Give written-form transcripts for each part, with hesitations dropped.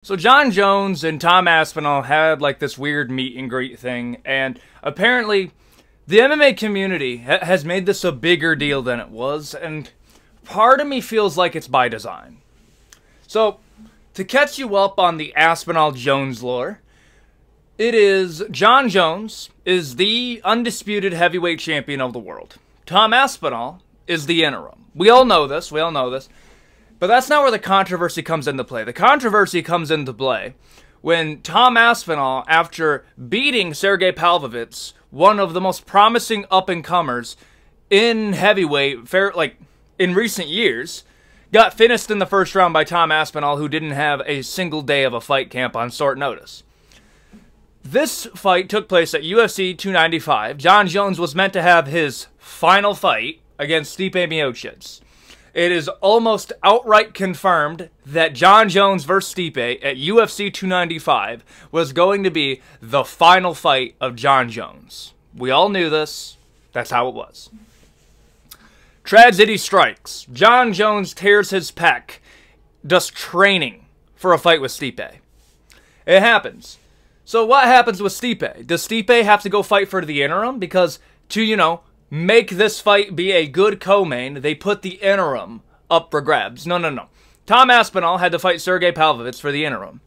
So John Jones and Tom Aspinall had like this weird meet and greet thing, and apparently the MMA community has made this a bigger deal than it was, and part of me feels like it's by design. So, to catch you up on the Aspinall-Jones lore, it is John Jones is the undisputed heavyweight champion of the world. Tom Aspinall is the interim. We all know this, but that's not where the controversy comes into play. The controversy comes into play when Tom Aspinall, after beating Sergey Pavlovich, one of the most promising up-and-comers in heavyweight, in recent years, got finished in the first round by Tom Aspinall, who didn't have a single day of a fight camp on short notice. This fight took place at UFC 295. John Jones was meant to have his final fight against Stipe Miocic. It is almost outright confirmed that John Jones vs. Stipe at UFC 295 was going to be the final fight of John Jones. We all knew this. That's how it was. Tragedy strikes. John Jones tears his pec, just training for a fight with Stipe. It happens. So what happens with Stipe? Does Stipe have to go fight for the interim? Because to, make this fight be a good co-main, they put the interim up for grabs. No. Tom Aspinall had to fight Sergey Pavlovich for the interim.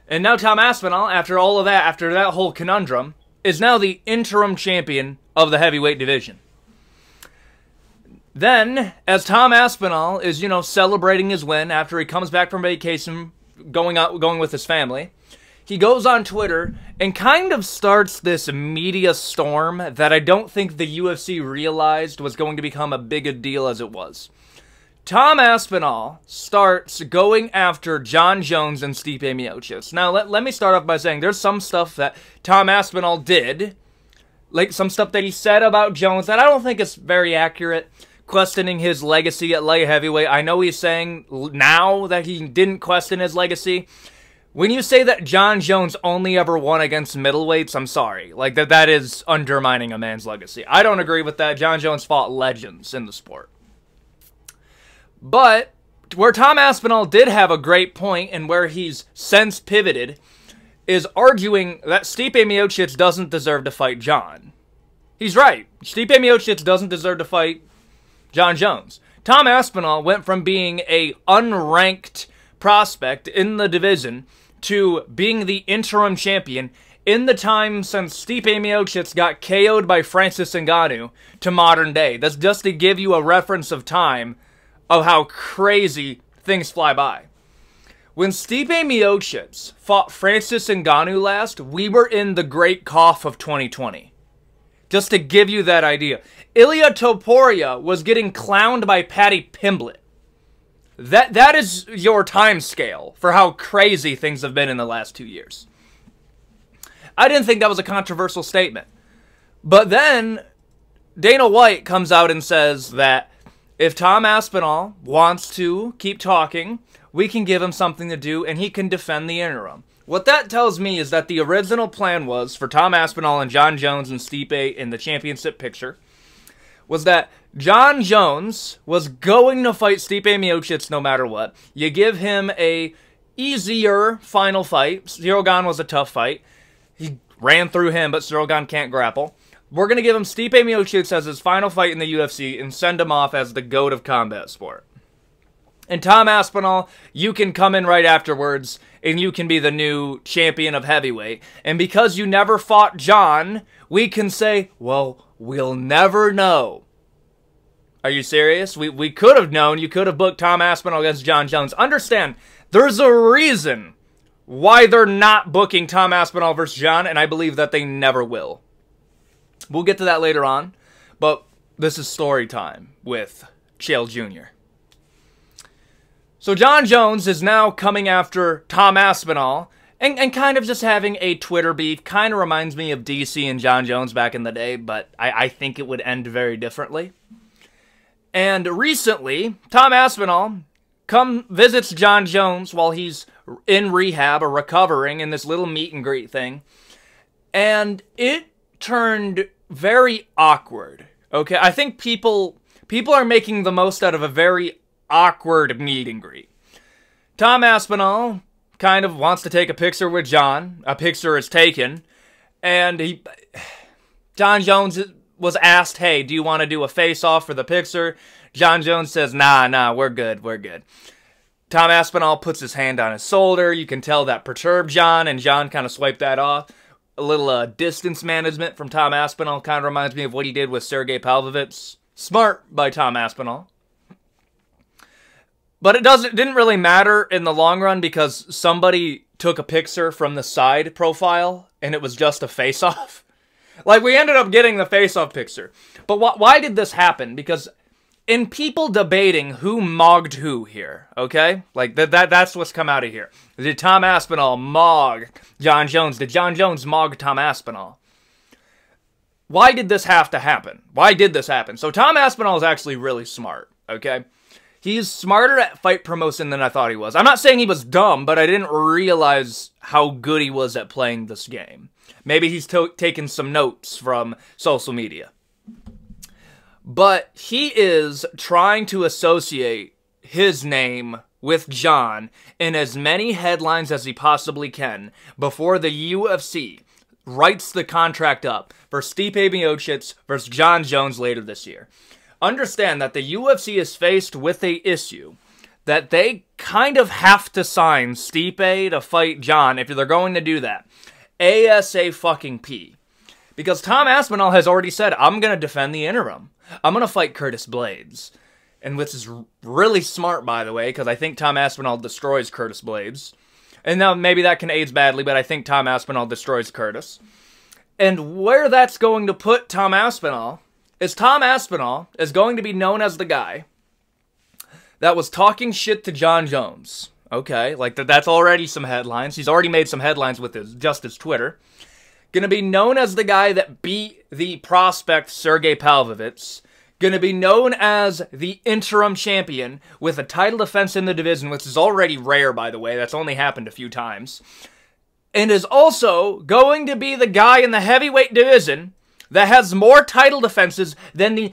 And now Tom Aspinall, after all of that, after that whole conundrum, is now the interim champion of the heavyweight division. Then, as Tom Aspinall is, celebrating his win after he comes back from vacation, going with his family, he goes on Twitter and kind of starts this media storm that I don't think the UFC realized was going to become a big a deal as it was. Tom Aspinall starts going after John Jones and Stipe Miocic. Now, let me start off by saying there's some stuff that Tom Aspinall did, like some stuff that he said about Jones that I don't think is very accurate, questioning his legacy at light heavyweight. I know he's saying now that he didn't question his legacy. When you say that John Jones only ever won against middleweights, I'm sorry. That is undermining a man's legacy. I don't agree with that. John Jones fought legends in the sport. But where Tom Aspinall did have a great point and where he's since pivoted is arguing that Stipe Miocic doesn't deserve to fight John. He's right. Stipe Miocic doesn't deserve to fight John Jones. Tom Aspinall went from being a unranked prospect in the division to being the interim champion in the time since Stipe Miocic got KO'd by Francis Ngannou to modern day. That's just to give you a reference of time of how crazy things fly by. When Stipe Miocic fought Francis Ngannou last, we were in the great cough of 2020. Just to give you that idea. Ilia Topuria was getting clowned by Paddy Pimblett. That is your time scale for how crazy things have been in the last 2 years. I didn't think that was a controversial statement. But then Dana White comes out and says that if Tom Aspinall wants to keep talking, we can give him something to do and he can defend the interim. What that tells me is that the original plan was for Tom Aspinall and John Jones and Stipe in the championship picture was that John Jones was going to fight Stipe Miocic no matter what. You give him a easier final fight. Ciryl Gane was a tough fight. He ran through him, but Ciryl Gane can't grapple. We're going to give him Stipe Miocic as his final fight in the UFC and send him off as the GOAT of combat sport. And Tom Aspinall, you can come in right afterwards, and you can be the new champion of heavyweight. And because you never fought John, we can say, well, we'll never know. Are you serious? We could have known. You could have booked Tom Aspinall against John Jones. Understand, there's a reason why they're not booking Tom Aspinall versus John, and I believe that they never will. We'll get to that later on, but this is story time with Chael Jr. So John Jones is now coming after Tom Aspinall and kind of just having a Twitter beef. Kind of reminds me of DC and John Jones back in the day, but I think it would end very differently. And recently, Tom Aspinall visits John Jones while he's in rehab or recovering in this little meet and greet thing. And it turned very awkward. Okay, I think people are making the most out of a very awkward meet and greet. Tom Aspinall kind of wants to take a picture with John. A picture is taken, and John Jones was asked, hey, do you want to do a face-off for the picture? John Jones says, nah, we're good. Tom Aspinall puts his hand on his shoulder. You can tell that perturbed John, and John kind of swiped that off. A little distance management from Tom Aspinall kind of reminds me of what he did with Sergey Pavlovich. Smart by Tom Aspinall. But it didn't really matter in the long run because somebody took a picture from the side profile, and it was just a face-off. Like, we ended up getting the face-off picture. But why did this happen? Because in people debating who mogged who here, okay? Like, that's what's come out of here. Did Tom Aspinall mog John Jones? Did John Jones mog Tom Aspinall? Why did this have to happen? Why did this happen? So Tom Aspinall is actually really smart, okay? He's smarter at fight promotion than I thought he was. I'm not saying he was dumb, but I didn't realize how good he was at playing this game. Maybe he's taken some notes from social media. But he is trying to associate his name with John in as many headlines as he possibly can before the UFC writes the contract up for Stipe Miocic versus John Jones later this year. Understand that the UFC is faced with an issue that they kind of have to sign Stipe to fight John if they're going to do that. ASAP. Because Tom Aspinall has already said, I'm going to defend the interim. I'm going to fight Curtis Blades. And which is really smart, by the way, because I think Tom Aspinall destroys Curtis Blades. And now maybe that can age badly, but I think Tom Aspinall destroys Curtis. And where that's going to put Tom Aspinall is going to be known as the guy that was talking shit to John Jones. Okay, like that's already some headlines. He's already made some headlines with his Twitter. Gonna be known as the guy that beat the prospect Sergey Pavlovich. Gonna be known as the interim champion with a title defense in the division, which is already rare, by the way. That's only happened a few times. And is also going to be the guy in the heavyweight division that has more title defenses than the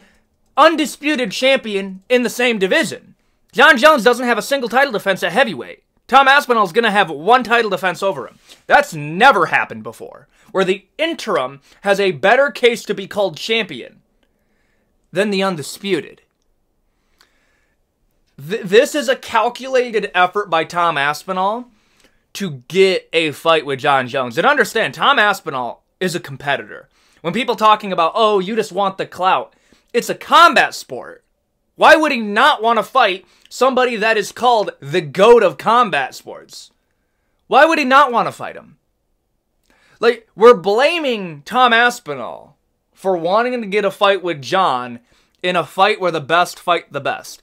undisputed champion in the same division. John Jones doesn't have a single title defense at heavyweight. Tom Aspinall is going to have one title defense over him. That's never happened before, where the interim has a better case to be called champion than the undisputed. This is a calculated effort by Tom Aspinall to get a fight with John Jones. And understand, Tom Aspinall is a competitor. When people talking about, oh, you just want the clout, it's a combat sport. Why would he not want to fight somebody that is called the GOAT of combat sports? Why would he not want to fight him? Like, we're blaming Tom Aspinall for wanting to get a fight with John in a fight where the best fight the best.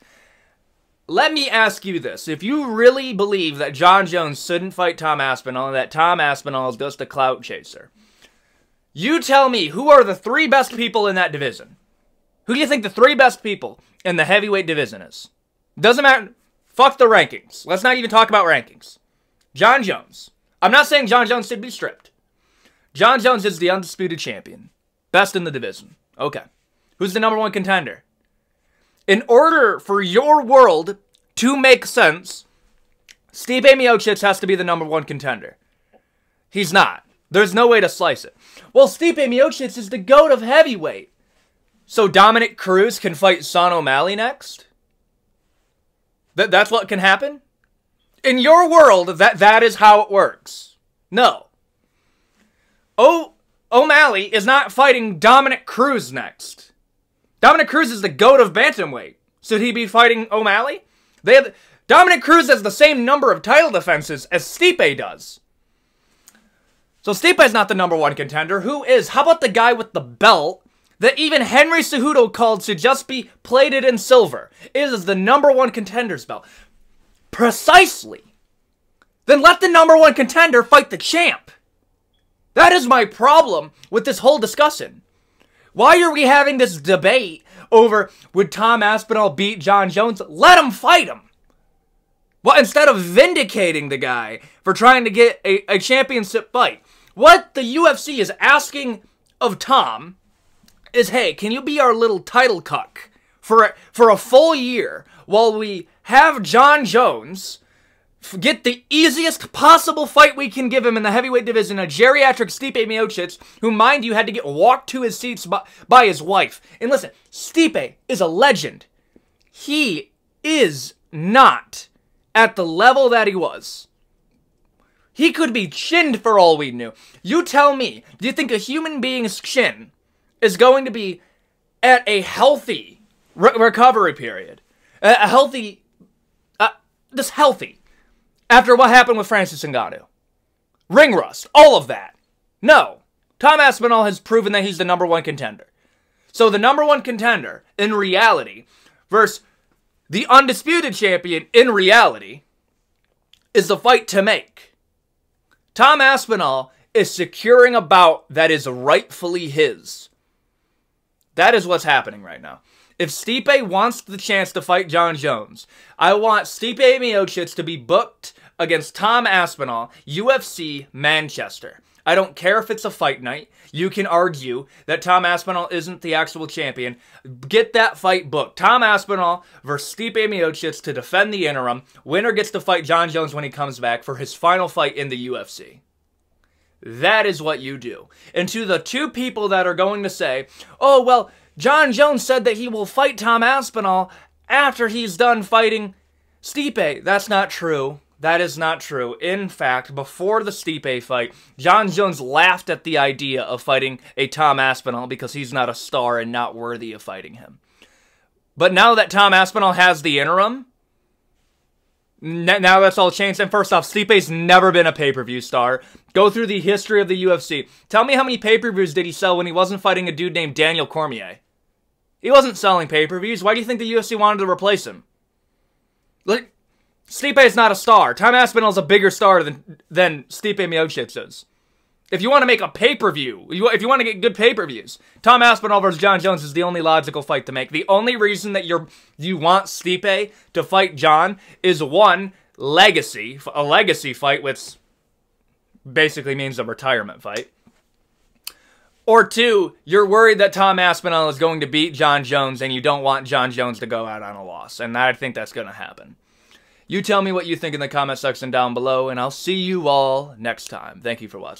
Let me ask you this. If you really believe that John Jones shouldn't fight Tom Aspinall and that Tom Aspinall is just a clout chaser, you tell me who are the three best people in that division. Who do you think the three best people in the heavyweight division is? Doesn't matter. Fuck the rankings. Let's not even talk about rankings. John Jones. I'm not saying John Jones should be stripped. John Jones is the undisputed champion. Best in the division. Okay. Who's the number one contender? In order for your world to make sense, Stipe Miocic has to be the number one contender. He's not. There's no way to slice it. Well, Stipe Miocic is the GOAT of heavyweight. So Dominic Cruz can fight Sean O'Malley next? That's what can happen? In your world, that is how it works. No. O'Malley is not fighting Dominic Cruz next. Dominic Cruz is the GOAT of bantamweight. Should he be fighting O'Malley? Dominic Cruz has the same number of title defenses as Stipe does. So Stipe's not the number one contender. Who is? How about the guy with the belt that even Henry Cejudo called should just be plated in silver? It is the number one contender's belt. Precisely. Then let the number one contender fight the champ. That is my problem with this whole discussion. Why are we having this debate over would Tom Aspinall beat John Jones? Let him fight him. Well, instead of vindicating the guy for trying to get a championship fight, what the UFC is asking of Tom is, hey, can you be our little title cuck for a full year while we have John Jones get the easiest possible fight we can give him in the heavyweight division, a geriatric Stipe Miocic, who, mind you, had to get walked to his seats by his wife. And listen, Stipe is a legend. He is not at the level that he was. He could be chinned for all we knew. You tell me, do you think a human being's chin is going to be at a healthy recovery period? A healthy, this healthy, after what happened with Francis Ngannou? Ring rust, all of that. No. Tom Aspinall has proven that he's the #1 contender. So the #1 contender, in reality, versus the undisputed champion, in reality, is the fight to make. Tom Aspinall is securing a bout that is rightfully his. That is what's happening right now. If Stipe wants the chance to fight Jon Jones, I want Stipe Miocic to be booked against Tom Aspinall, UFC Manchester. I don't care if it's a fight night. You can argue that Tom Aspinall isn't the actual champion. Get that fight booked. Tom Aspinall versus Stipe Miocic to defend the interim. Winner gets to fight Jon Jones when he comes back for his final fight in the UFC. That is what you do. And to the two people that are going to say, oh, well, Jon Jones said that he will fight Tom Aspinall after he's done fighting Stipe. That's not true. That is not true. In fact, before the Stipe fight, Jon Jones laughed at the idea of fighting a Tom Aspinall because he's not a star and not worthy of fighting him. But now that Tom Aspinall has the interim, now that's all changed. And first off, Stipe's never been a pay-per-view star. Go through the history of the UFC. Tell me how many pay-per-views did he sell when he wasn't fighting a dude named Daniel Cormier? He wasn't selling pay-per-views. Why do you think the UFC wanted to replace him? Like, Stipe is not a star. Tom Aspinall is a bigger star than Stipe Miocic is. If you want to make a pay-per-view, if you want to get good pay-per-views, Tom Aspinall versus Jon Jones is the only logical fight to make. The only reason that you want Stipe to fight Jon is, one, legacy. A legacy fight, which basically means a retirement fight. Or two, you're worried that Tom Aspinall is going to beat Jon Jones and you don't want Jon Jones to go out on a loss. And I think that's going to happen. You tell me what you think in the comment section down below, and I'll see you all next time. Thank you for watching.